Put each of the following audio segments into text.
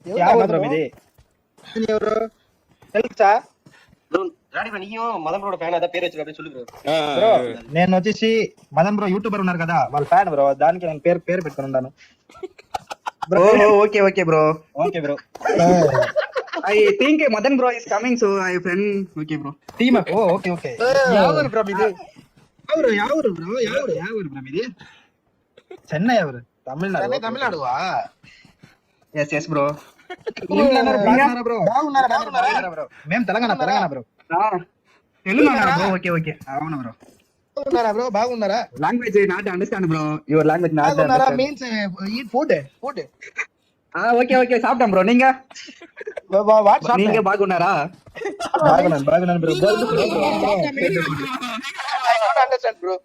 ಯಾವ ಬ್ರೋ ಇದೆ ఎవరు తెలుసా బ్రో రాడి బ్రో నీయో మదన్ బ్రో ఫ్యాన్ అదా పేరు వచ్చి కాబట్టి சொல்லு బ్రో బ్రో నేను వచ్చేసి మదన్ బ్రో యూట్యూబర్ ఉన్నారు కదా వాళ్ళ ఫ్యాన్ బ్రో దానికి నేను పేరు పెట్టుకొని ఉన్నాను okay okay bro okay bro I think Madan bro is coming so I friend okay bro team oh okay okay ಯಾವ ಬ್ರೋ ಇದು ಯಾವೂರು ಬ್ರೋ ಬ್ರೋ ಇದು ಚೆನ್ನೈ ಅವರು ತಮಿಳ್ನಾಡು తమిళనాడువా ఎస్ ఎస్ బ్రో బ్రో మేము తెలంగాణ బ్రో తెలుగునారా బ్రో ఓకే ఓకే అవును బ్రో బాగున్నారా బ్రో బాగున్నారా language not understand bro your language not బాగున్నారా understand means eat food okay okay சாப்பிட்டேன் ப்ரோ நீங்க வாட் நீங்க பாகுனாரா బాగున్నాను bro I don't understand bro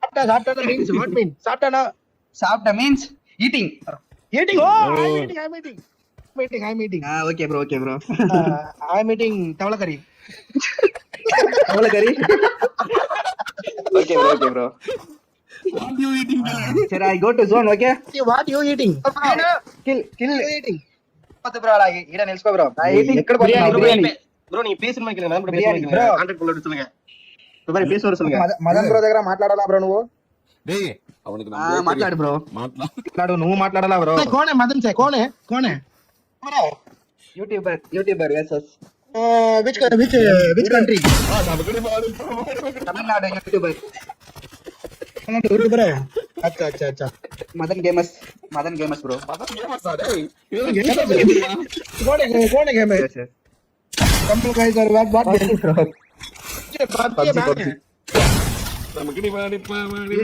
சாப்பிட்டா மீன்ஸ் வாட் மீன் சாப்பிட்டானா சாப்பிட்ட means eating eating I'm eating okay bro I'm eating தவளக்கறி அவ்வளவு கறி ஓகே ப்ரோ சரி ஐ கோ டு ஜோன் ஓகே what you eating கில் eating బ్రో అలాగే ఈడ నిల్చుకో బ్రో ఎక్కడ పోతున్నా బిర్యానీ బ్రో நீங்க பேசுறமா கேளுங்க மதன் ப்ரோ பேசுறமா கேளுங்க கான்டாக்ட் பண்ண சொல்லுங்க பாரு பேசுற சொல்லுங்க మదన్ బ్రో దగ్గర మాట్లాడాలా బ్రో నువ్వు டேய் அவனுக்கு మాట్లాడు బ్రో మాట్లాడు నువ్వు మాట్లాడాలా బ్రో कौन है मदन से कौन है YouTuber yes which country Tamil Nadu YouTuber YouTuber है अच्छा మదన్ గేమర్స్ బ్రో कौन है game come to guys or what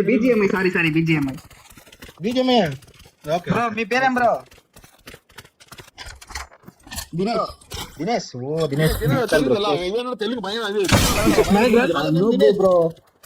BGMI sorry BGMI बीजे में ओके బ్రో మీ పేరేం బ్రో దినేష్ ఓ దినేష్ తెలుగు భయం అది బ్రో